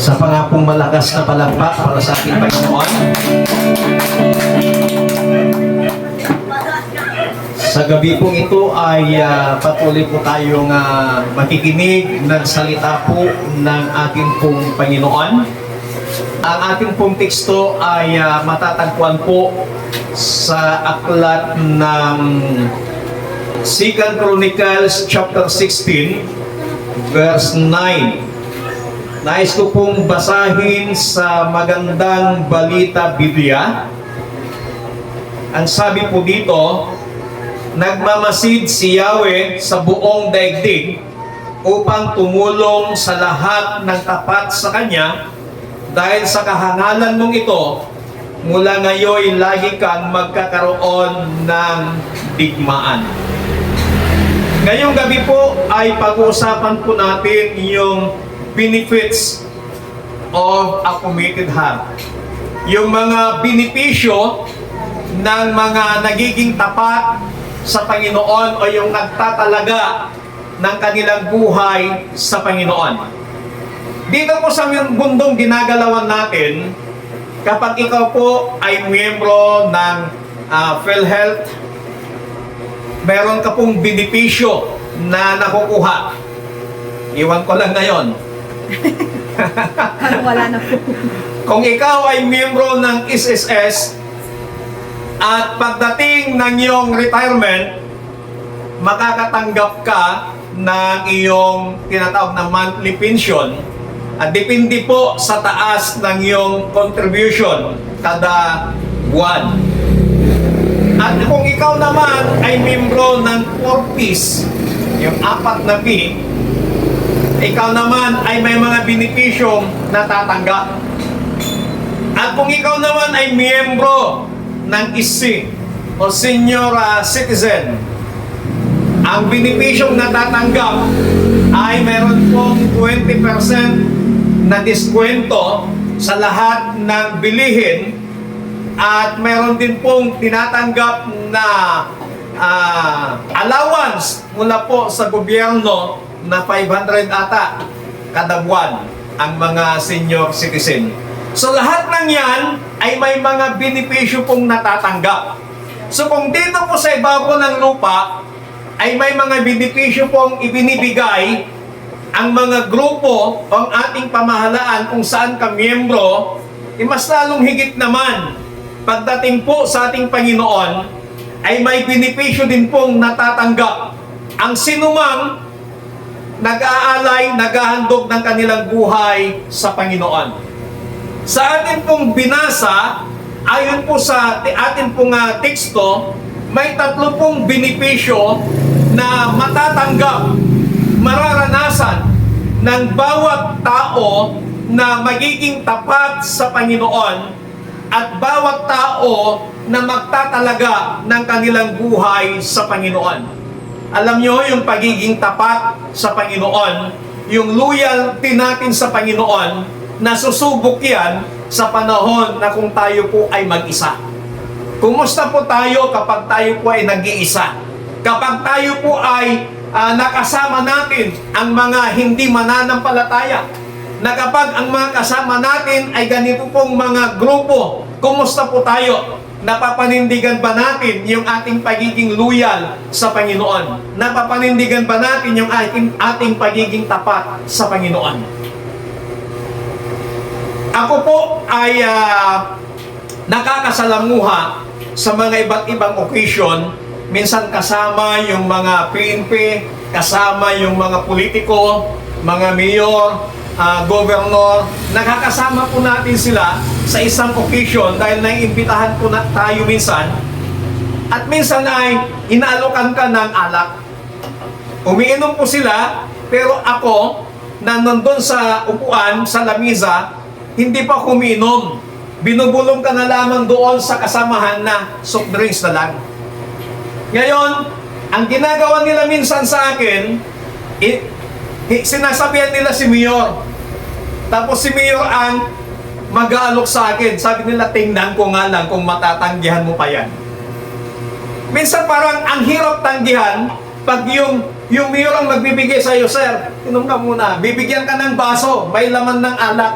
sa pangapong malakas na palakpak para sa ating Panginoon. Sa gabi pong ito ay patuloy po tayong makikinig ng salita po ng ating pong Panginoon. Ang ating pong teksto ay matatagpuan po sa aklat ng 2 Chronicles chapter 16 verse 9. Nais ko pong basahin sa Magandang Balita Biblia. Ang sabi po dito, nagmamasid si Yahweh sa buong daigdig upang tumulong sa lahat ng tapat sa Kanya. Dahil sa kahangalan mong ito, mula ngayon lagi kang magkakaroon ng digmaan. Ngayong gabi po ay pag-uusapan po natin yung benefits of a committed heart. Yung mga benepisyo ng mga nagiging tapat sa Panginoon o yung nagtatalaga ng kanilang buhay sa Panginoon. Dito po sa mundong ginagalawan natin, kapag ikaw po ay miyembro ng PhilHealth, meron ka pong benepisyo na nakukuha. Iwan ko lang ngayon. Parang wala na po. Kung ikaw ay miyembro ng SSS at pagdating ng iyong retirement, makakatanggap ka ng iyong tinatawag na monthly pension at depende po sa taas ng iyong contribution kada buwan. At kung ikaw naman ay miyembro ng 4Ps, yung 4 na P, ikaw naman ay may mga benepisyong natatanggap. At kung ikaw naman ay miyembro ng ISI o senior citizen, ang benepisyong natatanggap ay meron pong 20% na diskwento sa lahat ng bilihin at meron din pong tinatanggap na allowance mula po sa gobyerno na 500 ata kada buwan ang mga senior citizen. So lahat ng yan ay may mga benepisyo pong natatanggap. So kung dito po sa ibabaw ng lupa ay may mga benepisyo pong ibinibigay ang mga grupo o ang ating pamahalaan kung saan ka miyembro, mas lalong higit naman pagdating po sa ating Panginoon ay may benepisyo din pong natatanggap ang sinumang nag-aalay, naghahandog ng kanilang buhay sa Panginoon. Sa atin pong binasa, ayon po sa atin pong teksto, may 3 pong benepisyo na matatanggap, mararanasan ng bawat tao na magiging tapat sa Panginoon at bawat tao na magtatalaga ng kanilang buhay sa Panginoon. Alam nyo, yung pagiging tapat sa Panginoon, yung loyalty natin sa Panginoon, nasusubok yan sa panahon na kung tayo po ay mag-isa. Kumusta po tayo kapag tayo po ay nag-iisa? Kapag tayo po ay nakasama natin ang mga hindi mananampalataya, na kapag ang mga kasama natin ay ganito pong mga grupo, kumusta po tayo? Napapanindigan ba natin yung ating pagiging loyal sa Panginoon? Napapanindigan ba natin yung ating pagiging tapat sa Panginoon? Ako po ay nakakasalamuha sa mga iba't ibang occasion. Minsan kasama yung mga PNP, kasama yung mga politiko, mga mayor, governor. Nakakasama po natin sila sa isang occasion dahil naiimbitahan po na tayo minsan. At minsan ay inaalokan ka ng alak. Umiinom po sila, pero ako na nandun sa upuan, sa lamisa, hindi pa kumiinom. Binubulong ka na lamang doon sa kasamahan na soft drinks na lang. Ngayon, ang ginagawa nila minsan sa akin, sinasabihan nila si Mayor. Tapos si Mayor ang mag-aalok sa akin. Sabi nila, tingnan ko nga lang kung matatanggihan mo pa yan. Minsan parang ang hirap tanggihan pag yung Mayor ang magbibigay sa iyo, sir, inom ka muna. Bibigyan ka ng baso, may laman ng alak.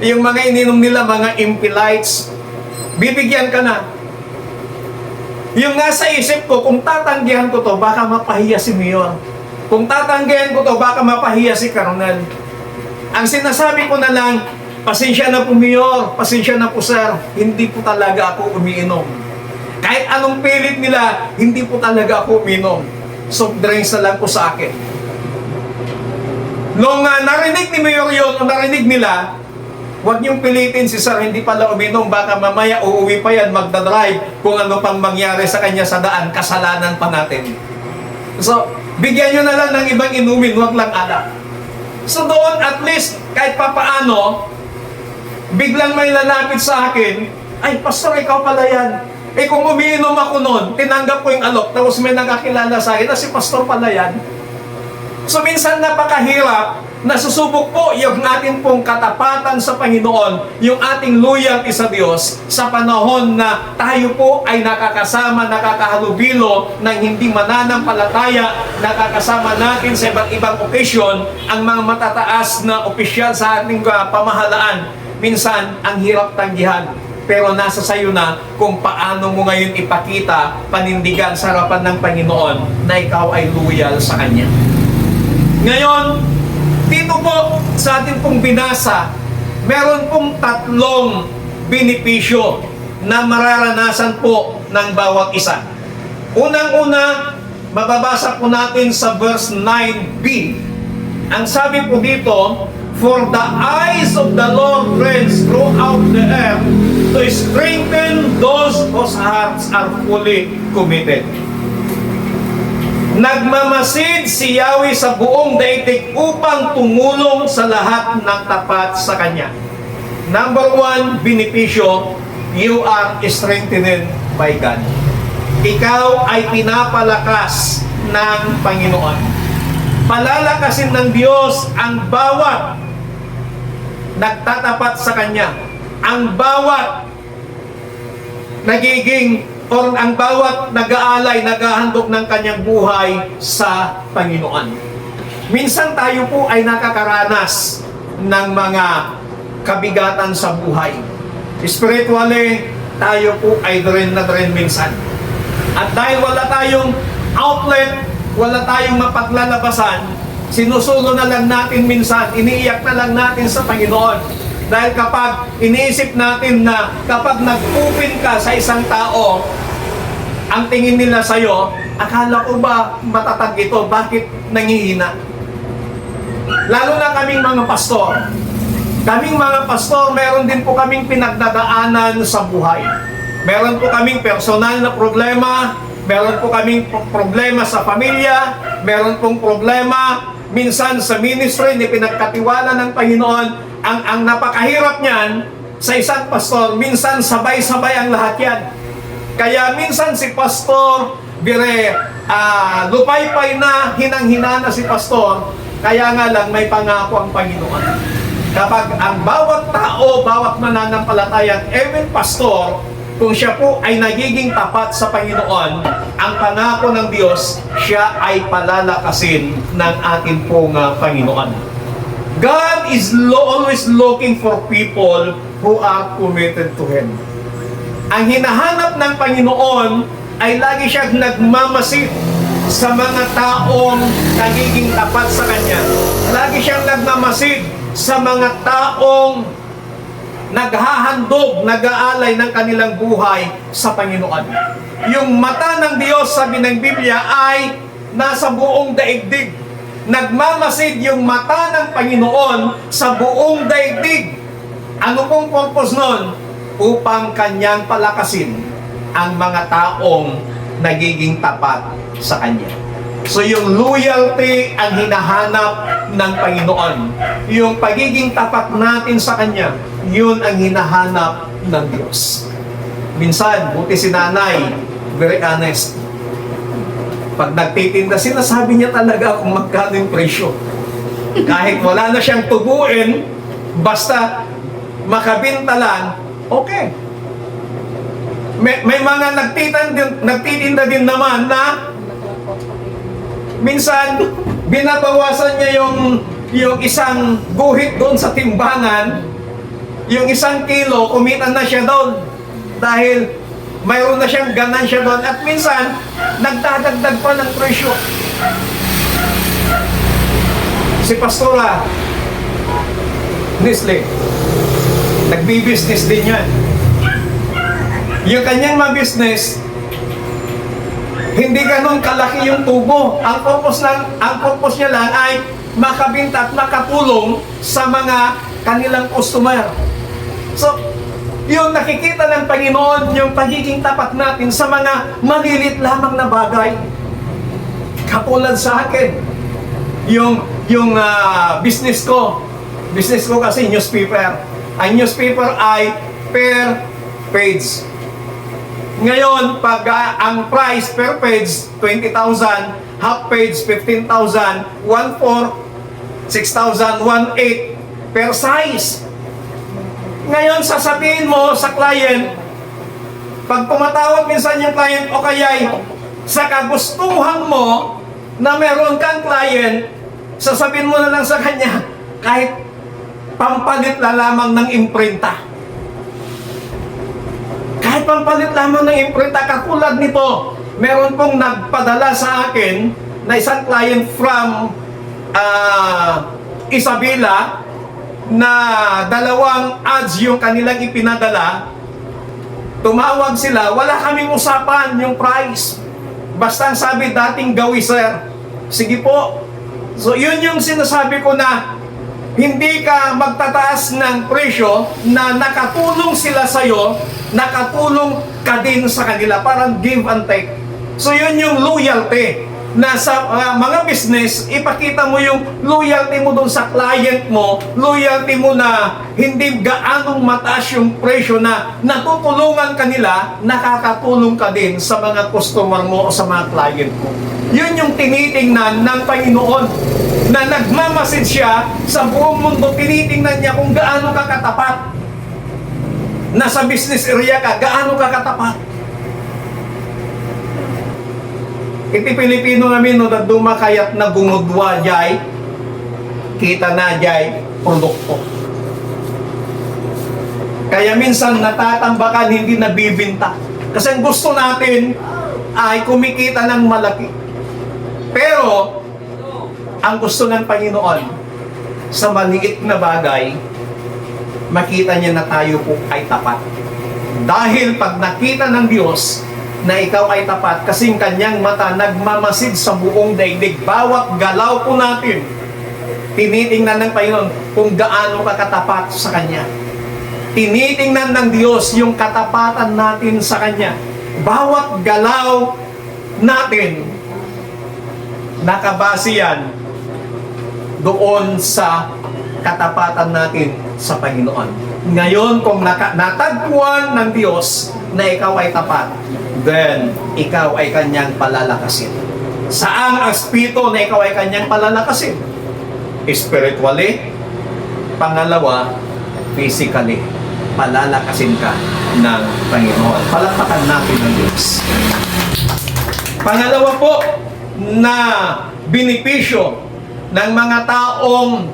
yung mga ininom nila, mga Impelites, bibigyan ka na. Yung nasa isip ko, kung tatanggihan ko to, baka mapahiya si Mayor. Kung tatanggihan ko to, baka mapahiya si Colonel. Ang sinasabi ko na lang, pasensya na po Mayor, pasensya na po sir, hindi po talaga ako umiinom. Kahit anong pilit nila, hindi po talaga ako umiinom. Soft drinks na lang po sa akin. Nung narinig ni Mayor yun, o narinig nila, huwag niyong pilitin si sir, hindi pala uminom, baka mamaya uuwi pa yan, magdadrive, kung ano pang mangyari sa kanya sa daan, kasalanan pa natin. So, bigyan niyo na lang ng ibang inumin, huwag lang alak. So doon, at least, kahit papaano, biglang may lalapit sa akin, ay, pastor, ikaw pala yan. Eh kung umiinom ako noon, tinanggap ko yung alok, tapos may nakakilala sa akin, na si pastor pala yan. So minsan napakahirap, nasusubok po yung ating pong katapatan sa Panginoon, yung ating loyalty sa Diyos, sa panahon na tayo po ay nakakasama, nakakahalubilo ng hindi mananampalataya, nakakasama natin sa iba't ibang okasyon ang mga matataas na opisyal sa ating pamahalaan. Minsan, ang hirap tanggihan. Pero nasa sayo na kung paano mo ngayon ipakita, panindigan sa harapan ng Panginoon na ikaw ay loyal sa Kanya. Ngayon, dito po sa ating pong binasa, meron pong 3 benepisyo na mararanasan po ng bawat isa. Unang-una, mababasa po natin sa verse 9b. Ang sabi po dito, "For the eyes of the Lord reigns throughout the earth to strengthen those whose hearts are fully committed." Nagmamasid si Yahweh sa buong daigdig upang tumulong sa lahat ng tapat sa Kanya. Number 1, benepisyo, you are strengthened by God. Ikaw ay pinapalakas ng Panginoon. Palalakasin ng Diyos ang bawat nagtatapat sa Kanya. Ang bawat nagiging o ang bawat nag-aalay, naghahandog ng kanyang buhay sa Panginoon. Minsan tayo po ay nakakaranas ng mga kabigatan sa buhay. Spiritually, tayo po ay drain na drain minsan. At dahil wala tayong outlet, wala tayong mapaglalabasan, sinusulo na lang natin minsan, iniiyak na lang natin sa Panginoon. Dahil kapag iniisip natin na kapag nag-open ka sa isang tao, ang tingin nila sa'yo, akala ko ba matatag ito? Bakit nangihina? Lalo na kaming mga pastor. Kaming mga pastor, meron din po kaming pinagdadaanan sa buhay. Meron po kaming personal na problema, meron po kaming problema sa pamilya, meron pong problema minsan sa ministry na pinagkatiwala ng Panginoon. Ang napakahirap niyan sa isang pastor, minsan sabay-sabay ang lahat yan. Kaya minsan si pastor, lupay-pay na, hinang-hina na si pastor, kaya nga lang may pangako ang Panginoon. Kapag ang bawat tao, bawat mananampalataya, even pastor, kung siya po ay nagiging tapat sa Panginoon, ang pangako ng Diyos, siya ay palalakasin ng ating pong Panginoon. God is always looking for people who are committed to Him. Ang hinahanap ng Panginoon ay lagi siyang nagmamasid sa mga taong nagiging tapat sa Kanya. Lagi siyang nagmamasid sa mga taong naghahandog, nag-aalay ng kanilang buhay sa Panginoon. Yung mata ng Diyos, sabi ng Biblia, ay nasa buong daigdig. Nagmamasid yung mata ng Panginoon sa buong daigdig. Ano pong purpose nun? Upang Kanyang palakasin ang mga taong nagiging tapat sa Kanya. So yung loyalty ang hinahanap ng Panginoon. Yung pagiging tapat natin sa Kanya, yun ang hinahanap ng Diyos. Minsan, buti si nanay, very honest. Pag nagtitinda, sinasabi niya talaga kung magkano yung presyo. Kahit wala na siyang tubuin, basta makabinta lang, okay. May mga nagtitinda din naman na minsan binabawasan niya yung isang guhit doon sa timbangan yung 1 kilo, kumita na siya doon. Dahil mayroon na siyang ganansya doon. At minsan, nagdadagdag pa ng presyo. Si Pastora Nisle, nagbi-business din yan. Yung kanyang mga business, hindi ganun kalaki yung tubo. Ang purpose niya lang ay makabinta at makatulong sa mga kanilang customer. So, yung nakikita ng Panginoon, yung pagiging tapat natin sa mga malilit lamang na bagay. Katulad sa akin, yung business ko kasi newspaper. Ang newspaper ay per page. Ngayon, pag ang price per page, 20,000, half page, 15,000, 1/4, 6,000, 1/8 per size. Ngayon, sasabihin mo sa client, pag pumatawag minsan yung client o kaya'y sa kagustuhan mo na meron kang client, sasabihin mo na lang sa kanya, kahit pampalit na lamang ng imprinta. Kahit pampalit lamang ng imprinta, katulad nito, meron pong nagpadala sa akin na isang client from Isabela na 2 ads yung kanilang ipinadala. Tumawag sila, wala kaming usapan yung price. Basta ang sabi, dating gawi sir. Sige po. So yun yung sinasabi ko na hindi ka magtataas ng presyo na nakatulong sila sa'yo, nakatulong ka din sa kanila, parang give and take. So yun yung loyalty na sa mga business, ipakita mo yung loyalty mo doon sa client mo, loyalty mo na hindi gaanong mataas yung presyo na natutulungan kanila, nakakatulong ka din sa mga customer mo o sa mga client mo. Yun yung tinitingnan ng Panginoon na nagmamasid siya sa buong mundo. Tinitingnan niya kung gaano ka katapat. Nasa business area ka, gaano ka katapat. Iti Pilipino namin no, na dumakayat na gumudwa jay, kita na jay, produkto. Kaya minsan natatambakan, hindi nabibinta. Kasi ang gusto natin ay kumikita ng malaki. Pero, ang gusto ng Panginoon, sa maliit na bagay, makita niya na tayo po ay tapat. Dahil pag nakita ng Diyos na ikaw ay tapat, kasing kanyang mata nagmamasid sa buong daigdig, bawat galaw po natin, tinitingnan ng Panginoon kung gaano ka katapat sa Kanya. Tinitingnan ng Diyos yung katapatan natin sa Kanya. Bawat galaw natin, nakabase yan doon sa katapatan natin sa Panginoon. Ngayon, kung natagpuan ng Diyos na ikaw ay tapat, then ikaw ay Kanyang palalakasin. Saan aspito na ikaw ay Kanyang palalakasin? Spiritually. Pangalawa, physically. Palalakasin ka ng Panginoon. Palakpakan natin ng Diyos. Pangalawa po, na benepisyo ng mga taong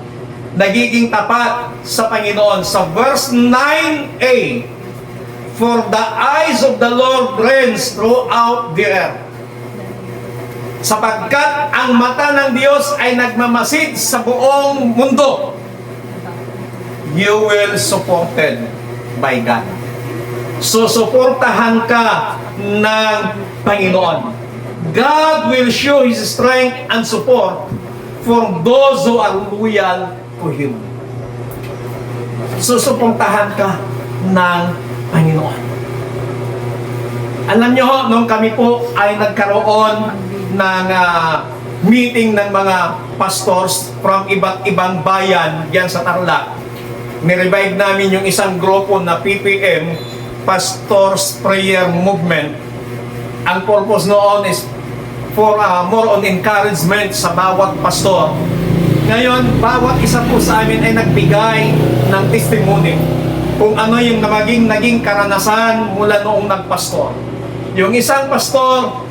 nagiging tapat sa Panginoon. Sa verse 9a, for the eyes of the Lord reigns throughout the earth. Sapagkat ang mata ng Diyos ay nagmamasid sa buong mundo. You will supported by God. Susuportahan ka ng Panginoon. God will show His strength and support for those who are loyal to Him. Susuportahan ka ng Panginoon. Alam niyo, nung kami po ay nagkaroon ng meeting ng mga pastors from iba't ibang bayan diyan sa Tarlac, nirevive namin yung isang grupo na PPM, Pastors Prayer Movement. Ang purpose noon is for more on encouragement sa bawat pastor. Ngayon, bawat isa po sa amin ay nagbigay ng testimony kung ano yung naging karanasan mula noong nagpastor. Yung isang pastor,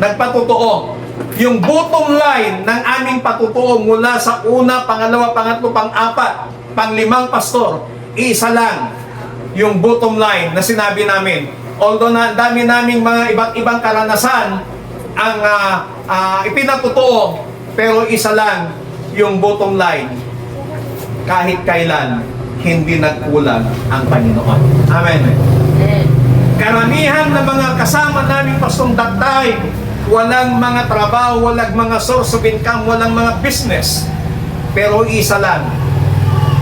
nagpatotoo. Yung bottom line ng aming patutuo mula sa una, pangalawa, pangatlo, pang-apat, pang-limang pastor, isa lang yung bottom line na sinabi namin. Although na dami naming mga iba't ibang karanasan ang ipinatotoo, pero isa lang yung bottom line. Kahit kailan, hindi nagkulang ang Panginoon. Amen. Karamihan ng mga kasama namin pastong that time, walang mga trabaho, walang mga source of income, walang mga business. Pero isa lang,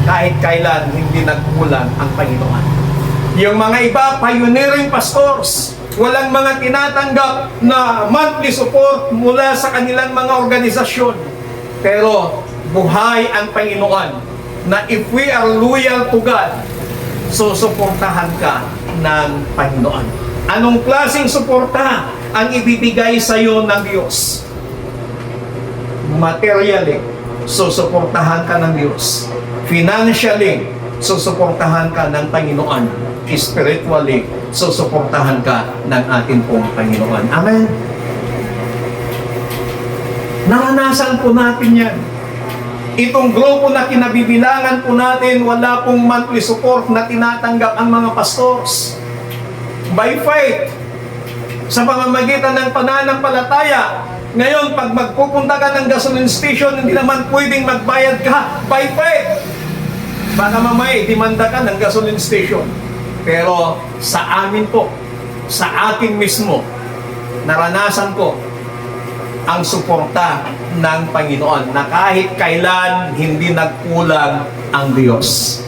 kahit kailan, hindi nagkulang ang Panginoon. Yung mga iba, pioneering pastors, walang mga tinatanggap na monthly support mula sa kanilang mga organisasyon. Pero buhay ang Panginoon na if we are loyal to God, susuportahan ka ng Panginoon. Anong klaseng suporta ang ibibigay sa iyo ng Diyos? Materially, susuportahan ka ng Diyos. Financially, susuportahan ka ng Panginoon. Spiritually, susuportahan ka ng ating pong Panginoon. Amen? Naranasan po natin yan. Itong grupo na kinabibilangan po natin, wala pong monthly support na tinatanggap ang mga pastors. By faith, sa pamamagitan ng pananampalataya, ngayon, pag magpupunta ka ng gasoline station, hindi naman pwedeng magbayad ka by faith. Baka mamaya, demanda ka ng gasoline station. Pero sa amin po, sa akin mismo, naranasan ko ang suporta ng Panginoon na kahit kailan hindi nagkulang ang Diyos.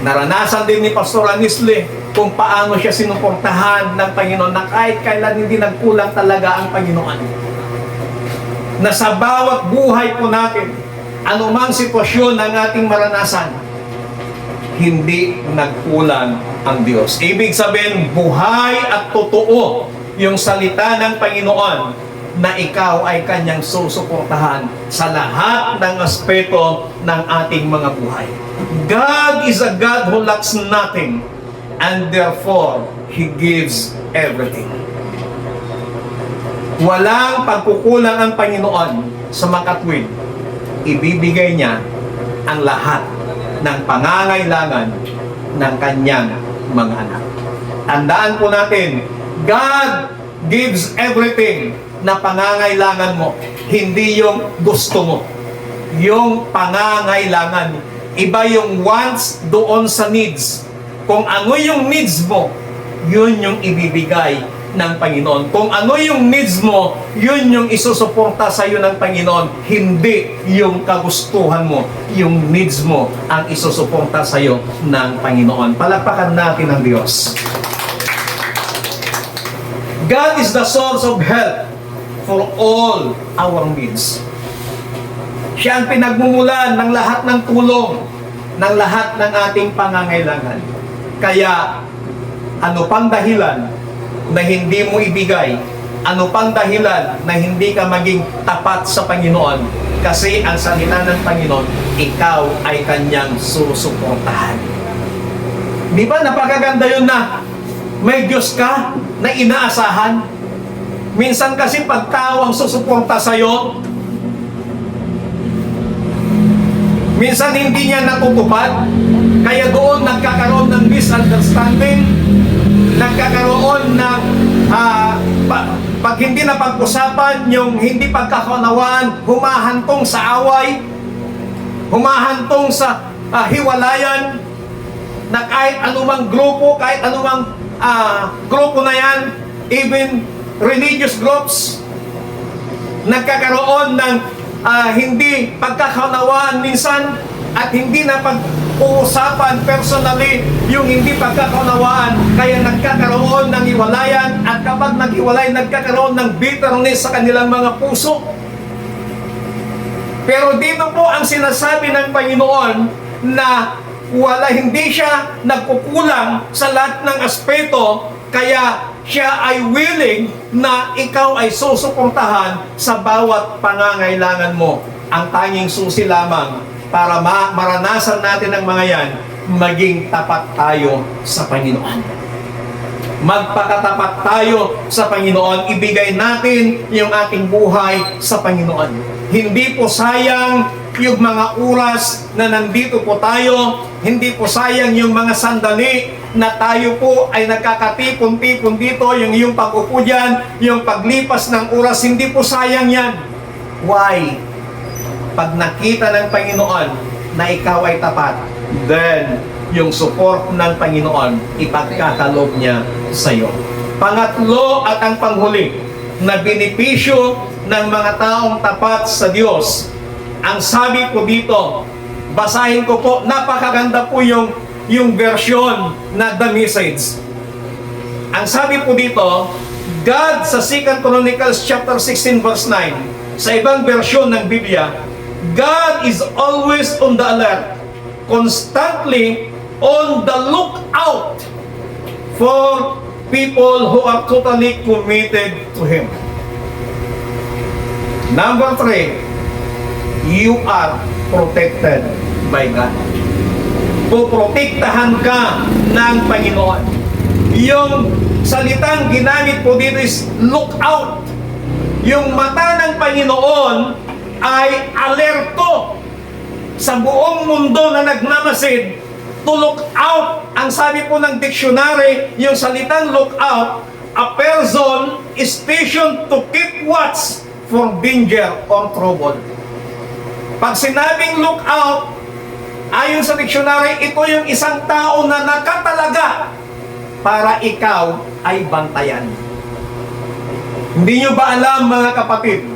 Naranasan din ni Pastor Anisle kung paano siya sinuportahan ng Panginoon na kahit kailan hindi nagkulang talaga ang Panginoon. Na sa bawat buhay po natin, anumang sitwasyon ng ating maranasan, hindi nagkulang ang Diyos. Ibig sabihin, buhay at totoo yung salita ng Panginoon na ikaw ay kanyang susuportahan sa lahat ng aspeto ng ating mga buhay. God is a God who lacks nothing, and therefore, He gives everything. Walang pagkukulang ang Panginoon sa makatwid. Ibibigay niya ang lahat ng pangangailangan ng kanyang mga anak. Tandaan po natin, God gives everything na pangangailangan mo, hindi yung gusto mo. Yung pangangailangan. Iba yung wants doon sa needs. Kung ano yung needs mo, yun yung ibibigay ng Panginoon. Kung ano yung needs mo, yun yung isusuporta sa iyo ng Panginoon. Hindi yung kagustuhan mo. Yung needs mo ang isusuporta sa iyo ng Panginoon. Palakpakan natin ang Diyos. God is the source of help for all our needs. Siya ang pinagmumulan ng lahat ng tulong, ng lahat ng ating pangangailangan. Kaya, ano pang dahilan na hindi mo ibigay? Ano pang dahilan na hindi ka maging tapat sa Panginoon? Kasi ang salita ng Panginoon, ikaw ay kanyang susuportahan. Di ba napakaganda yun na may Diyos ka na inaasahan? Minsan kasi pag tao ang susuporta sa'yo, minsan hindi niya natutupad, kaya doon nagkakaroon ng misunderstanding, nagkakaroon ng pag hindi na pag-usapan, yung hindi pagkakaunawaan, humahantong sa away, humahantong sa hiwalayan, na kahit anumang grupo, kahit anumang grupo na yan, even religious groups, nagkakaroon ng hindi pagkakaunawaan minsan at hindi na pag-uusapan personally yung hindi pagkakaunawaan, kaya nagkakaroon ng hiwalayan, at kapag naghiwalay, nagkakaroon ng bitterness sa kanilang mga puso. Pero dito po ang sinasabi ng Panginoon na hindi siya nagkukulang sa lahat ng aspeto, kaya siya ay willing na ikaw ay susuportahan sa bawat pangangailangan mo. Ang tanging susi lamang para maranasan natin ang mga yan, maging tapat tayo sa Panginoon. Magpakatapat tayo sa Panginoon. Ibigay natin yung ating buhay sa Panginoon. Hindi po sayang yung mga oras na nandito po tayo. Hindi po sayang yung mga sandali na tayo po ay nagkakatipon-tipon dito. Yung iyong pag-upo dyan, yung paglipas ng oras, hindi po sayang yan. Why? Pag nakita ng Panginoon na ikaw ay tapat, then yung support ng Panginoon ipagkakaloob niya sa iyo. Pangatlo at ang panghuli na benepisyo ng mga taong tapat sa Diyos. Ang sabi ko dito, basahin ko po, napakaganda po yung version na The Message. Ang sabi po dito, God sa 2 Chronicles chapter 16 verse 9, sa ibang version ng Biblia, God is always on the alert, constantly on the lookout for people who are totally committed to Him. Number 3, you are protected by God. Puprotektahan ka ng Panginoon. Yung salitang ginamit po dito is look out. Yung mata ng Panginoon ay alerto sa buong mundo na nagmamasid to look out. Ang sabi po ng dictionary, yung salitang look out, a person is stationed to keep watch for danger or trouble. Pag sinabing look out, ayon sa dictionary, ito yung isang tao na nakatalaga para ikaw ay bantayan. Hindi nyo ba alam, mga kapatid,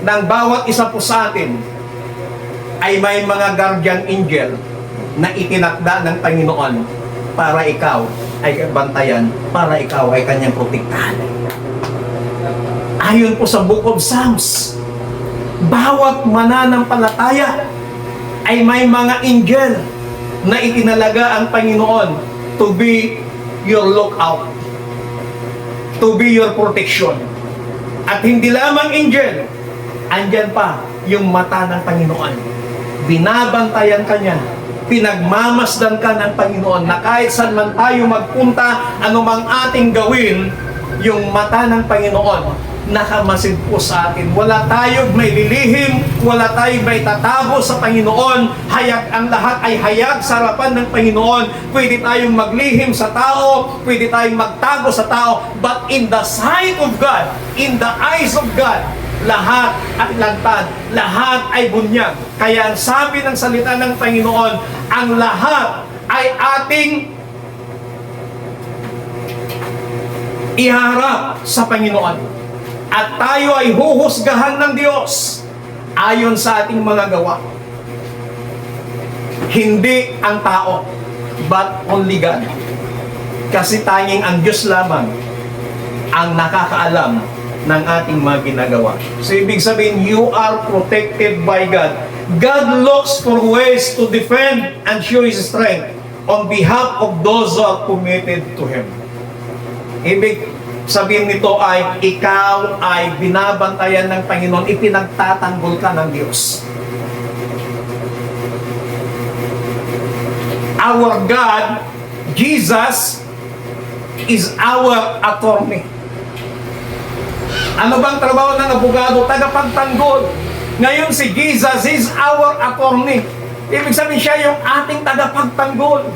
ng bawat isa po sa atin ay may mga guardian angel na itinakda ng Panginoon para ikaw ay bantayan, para ikaw ay kanyang protektahan. Ayon po sa Book of Psalms, bawat mananampalataya ay may mga angel na itinalaga ang Panginoon to be your lookout, to be your protection. At hindi lamang angel, andyan pa yung mata ng Panginoon. Binabantayan ka niya, pinagmamasdan ka ng Panginoon na kahit saan man tayo magpunta, anumang ating gawin, yung mata ng Panginoon nakamasid po sa atin. Wala tayong may lilihim, wala tayong may tatabo sa Panginoon. Hayag ang lahat ay hayag sa harapan ng Panginoon. Pwede tayong maglihim sa tao, pwede tayong magtago sa tao, but in the sight of God, in the eyes of God, lahat at lantad, lahat ay bunyag. Kaya ang sabi ng salita ng Panginoon, ang lahat ay ating iharap sa Panginoon. At tayo ay huhusgahan ng Diyos ayon sa ating mga gawa. Hindi ang tao, but only God. Kasi tanging ang Diyos lamang ang nakakaalam ng ating mga ginagawa. So ibig sabihin, you are protected by God. God looks for ways to defend and show His strength on behalf of those who are committed to Him. Ibig sabihin nito ay, ikaw ay binabantayan ng Panginoon, ipinagtatanggol ka ng Diyos. Our God, Jesus, is our attorney. Ano bang trabaho ng abogado? Tagapagtanggol. Ngayon si Jesus is our attorney. Ibig sabihin siya yung ating tagapagtanggol.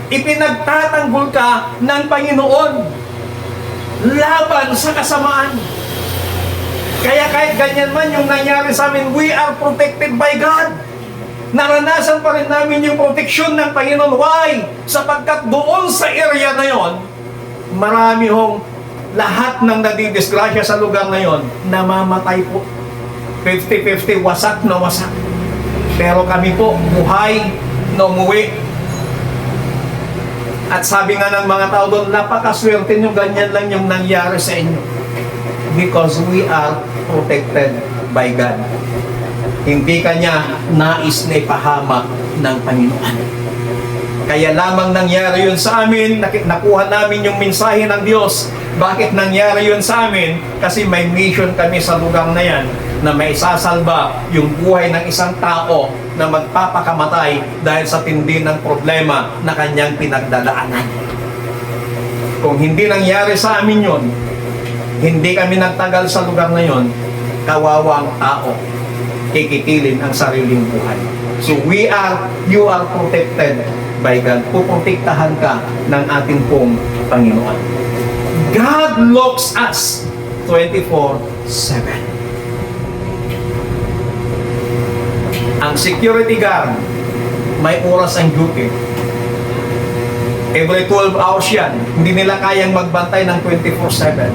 Ipinagtatanggol ka ng Panginoon laban sa kasamaan. Kaya kahit ganyan man yung nangyari sa amin, we are protected by God. Naranasan pa rin namin yung proteksyon ng Panginoon. Why? Sapagkat doon sa area na yon, marami hong lahat ng nadidisgrasya sa lugar na yon, namamatay po. 50-50, wasak na wasak. Pero kami po, buhay na umuwi. At sabi nga ng mga tao doon, napakaswerte nyo, ganyan lang yung nangyari sa inyo. Because we are protected by God. Hindi kanya nais na ipahamak ng Panginoon. Kaya lamang nangyari yun sa amin, nakuha namin yung mensahe ng Diyos. Bakit nangyari yun sa amin? Kasi may mission kami sa lugar na yan na may isasalba yung buhay ng isang tao na magpapakamatay dahil sa tindi ng problema na kanyang pinagdadaanan. Kung hindi nangyari sa amin yon, hindi kami nagtagal sa lugar na yon, kawawang tao kikitilin ang sariling buhay. So you are protected by God. Puprotektahan ka ng ating pong Panginoon. God looks us 24/7. Ang security guard, may oras ang duty. Every 12 hours yan. Hindi nila kayang magbantay ng 24/7.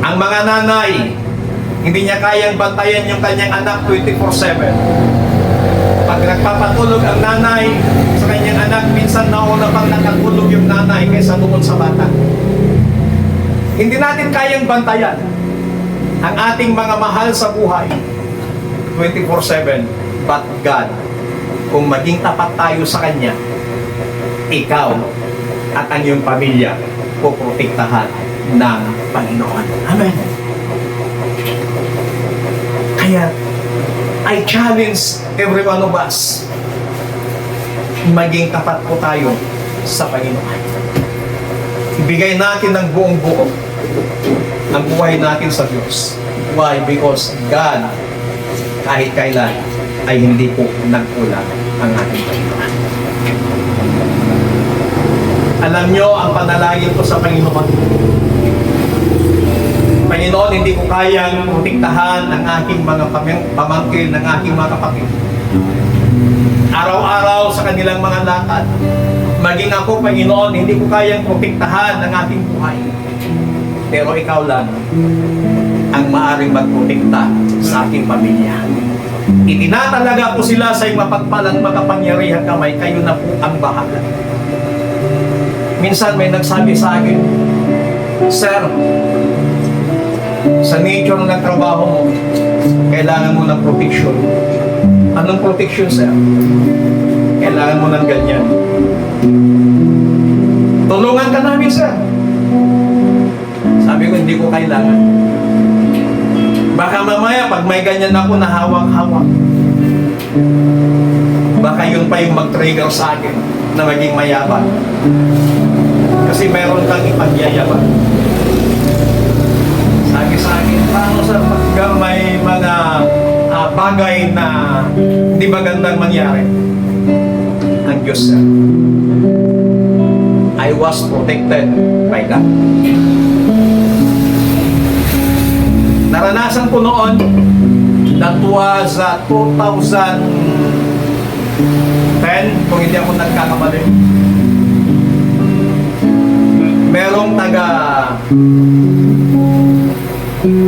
Ang mga nanay, hindi niya kayang bantayan yung kanyang anak 24/7. Pag nagpapatulog ang nanay sa kanyang anak, minsan nauna pang nakatulog yung nanay kaysa doon sa bata. Hindi natin kayang bantayan ang ating mga mahal sa buhay 24/7. But God, kung maging tapat tayo sa Kanya, ikaw at ang iyong pamilya puprotektahan ng Panginoon. Amen. Kaya, I challenge every one of us, maging tapat po tayo sa Panginoon. Ibigay natin ng buong buo ang buhay natin sa Diyos. Why? Because God, kahit kailan, ay hindi po nagkulang ang ating Panginoon. Alam nyo, ang panalangin ko sa Panginoon, Panginoon, hindi ko kayang protektahan ang aking mga pamangkin, ng aking mga kapatid. Araw-araw sa kanilang mga lakad. Maging ako, Panginoon, hindi ko kayang protektahan ang aking buhay. Pero ikaw lang ang maaaring magprotekta sa aking pamilya. Itinatalaga ko sila sa iyong mapagpalang makapangyarihan kamay, kayo na po ang bahala. Minsan may nagsabi sa akin, Sir, sa nature ng trabaho mo, kailangan mo ng protection. Anong protection, sir? Kailangan mo ng ganyan. Tulungan ka namin, sir. Sabi ko, hindi ko kailangan. Baka mamaya, pag may ganyan ako na hawak-hawak, baka yun pa yung mag-trigger sa akin na maging mayabang. Kasi meron kang ipagyayabang. Sabi sa akin, paano sir, pag may mga bagay na hindi magandang mangyari? Ang Diyos, sir, I was protected by God. Naranasan ko noon, that was 2010, kung hindi ako nagkakamali. Merong taga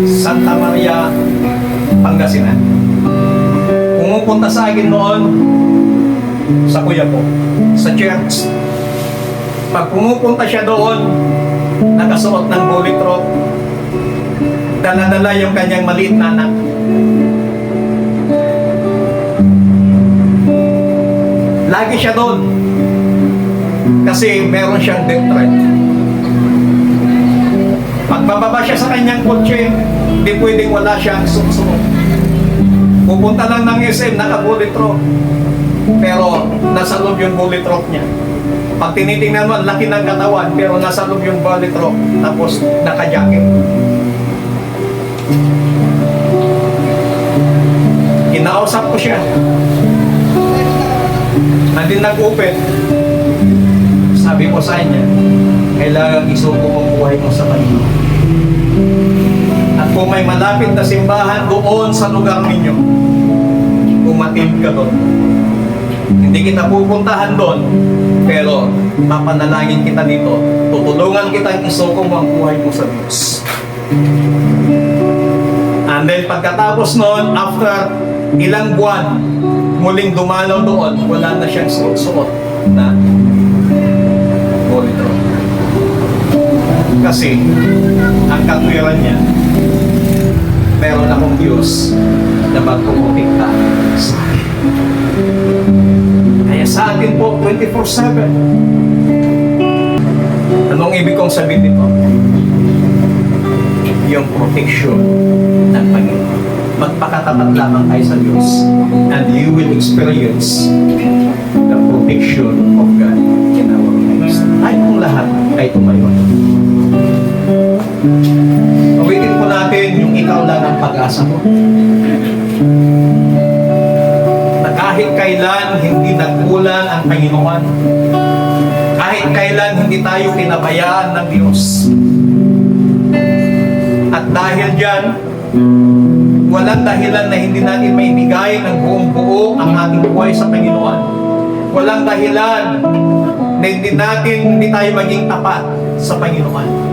Santa Maria, Pangasinan. Pumupunta sa akin noon sa kuya ko, sa church. Pag pumupunta siya doon, nakasuot ng bullet robe, dala-dala yung kanyang maliit na anak. Lagi siya doon kasi meron siyang death threat. Pagbababa siya sa kanyang kotse, hindi pwedeng wala siyang susunod. Pupunta lang ng SM, naka-bullet robe. Pero nasa loob yung bullet robe niya. Pag tinitingnan mo, laki ng katawan, pero nasa loob yung bullet robe. Tapos naka-jacket. Kinausap ko siya. Hindi nag-open. Sabi ko sa kanya, kailangan isuko ang buhay mo sa Panginoon. At kung may malapit na simbahan doon sa lugar ninyo, umatid ka doon. Hindi kita pupuntahan doon, pero mapanalangin kita dito. Tutulungan kitang isuko mo ang buhay mo sa Diyos. And then pagkatapos noon, after ilang buwan, muling dumalaw doon, wala na siyang suot-suot na bullet robe. Kasi ang katwiran niya, meron akong Diyos na magpuputikta sa akin. Kaya sa atin po, 24/7. Anong ibig kong sabihin dito? Yung protection ng Panginoon. Magpakatapat lamang kayo sa Diyos and you will experience the protection of God in our lives. Ay kung lahat ay tumayo. Awitin po natin yung ikaw lang ang pag-asa mo. kailan hindi nagkulang ang Panginoon. Kahit kailan hindi tayo pinabayaan ng Diyos. At dahil dyan, walang dahilan na hindi natin maibigay ng buong buo ang ating buhay sa Panginoon. Walang dahilan na hindi tayo maging tapat sa Panginoon.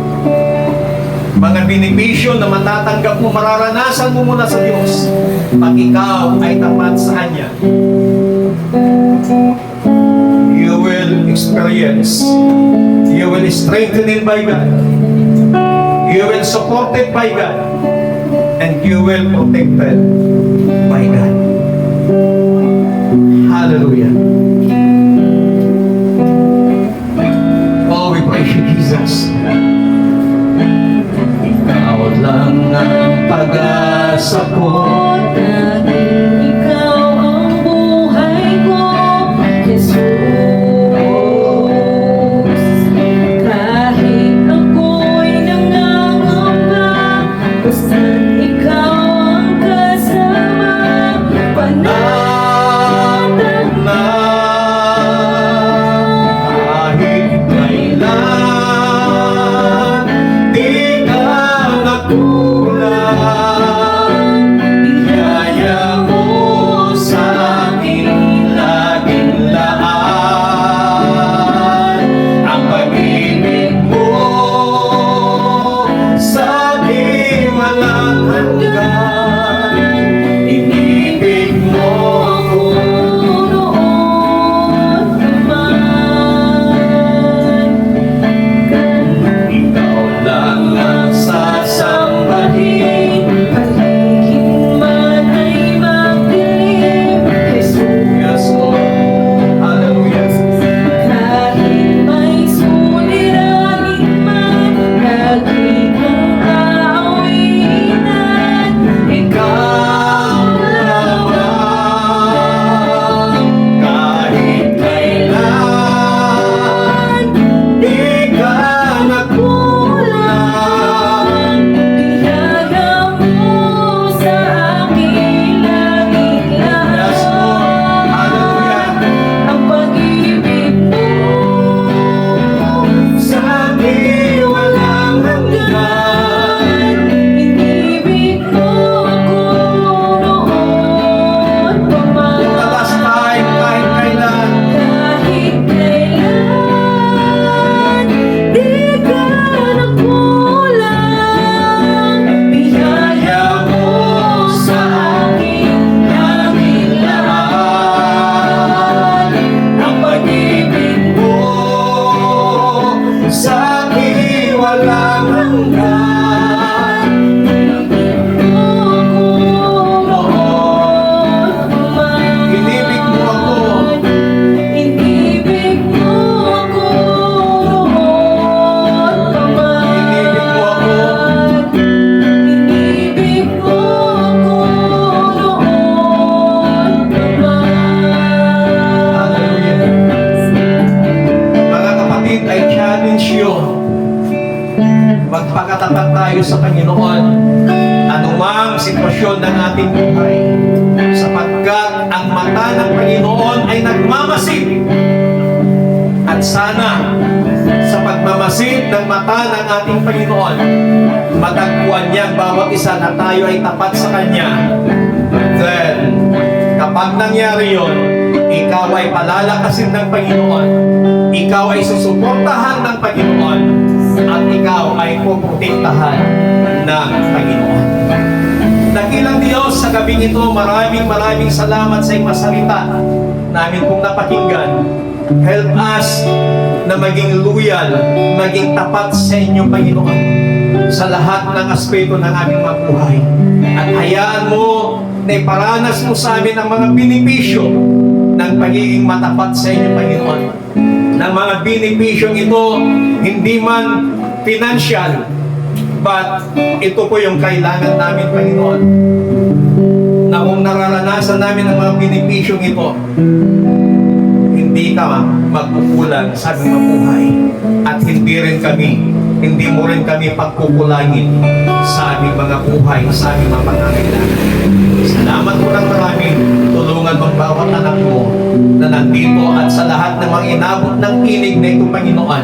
Mga benepisyo na matatanggap mo, mararanasan mo muna sa Diyos pag ikaw ay tapat sa Kanya. You will experience, you will strengthened by God, you will supported by God, and you will protected by God. Hallelujah. Oh, we praise you, Jesus. Ikaw lang ang pag-asa ko. Dahil ikaw ang buhay ko, Jesus. Kahit ako'y nangangamba, basta't ikaw ang kasama, panatag na. Kahit kailan di ka nagkulang, biyaya mo sa akin laging laan. Ang pag-ibig mo sa akin walang hanggan. Inibig mo ako. Ikaw lang ang sasambahin. Yes, Lord. Hallelujah. Ikaw lamang, kahit kailan di ka nagkulang. Yes, Lord. Hallelujah. Ang pag-ibig mo Sa akin walang hanggan. inibig mo ako noon pa man. For the last time, kahit kailan. Kahit kailan di ka nagkulang, biyaya mo sa akin laging lahat. Ang pag-ibig mo sa akin walang hanggan. Inibig mo ako. Inibig mo ako noon pa man. Inibig mo ako. Inibig mo ako noon pa man. Mga kapatid, I challenge you. Magpakatapat tayo sa Panginoon. Anumang sitwasyon ng ating buhay. Sapagkat ang mata ng Panginoon ay nagmamasid. At sana, sa pagmamasid ng mata ng ating Panginoon, matagpuan niya bawat isa na tayo ay tapat sa Kanya. Then, kapag nangyari yon, ikaw ay palalakasin ng Panginoon, ikaw ay susuportahan ng Panginoon, at ikaw ay puprotektahan ng Panginoon. Dakilang Diyos, sa gabing ito, maraming salamat sa ipasalita namin kung napakinggan. Help us na maging loyal, maging tapat sa inyong Panginoon sa lahat ng aspeto ng aming mabuhay. At hayaan mo na iparanas mo sa amin ang mga benepisyo ng pagiging matapat sa inyong Panginoon. Ng mga benepisyong ito, hindi man financial, but ito po yung kailangan namin, Panginoon. Na kung nararanasan namin ang mga benepisyong ito, hindi ka magkukulang sa aming mabuhay. At hindi mo rin kami pagkukulangin sa aming mga buhay, sa aming mga pangangailangan. Salamat po ng marami. Tulungan mong bawat anak mo nandito at sa lahat ng mga inabot ng kinig na ito, Panginoon,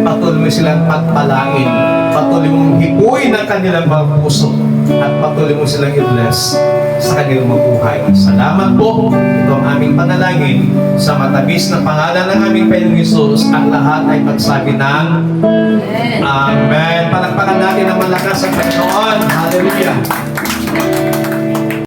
patuloy mo silang pagpalain, patuloy mong hipuin ang kanilang mga puso, at patuloy mo silang i-bless sa kanilang mga buhay. Salamat po. Ito ang aming panalangin sa matabis na pangalan ng aming Panginoong Hesus. Ang lahat ay magsabi ng Amen. Palakpakan natin ang malakas sa Panginoon. Hallelujah.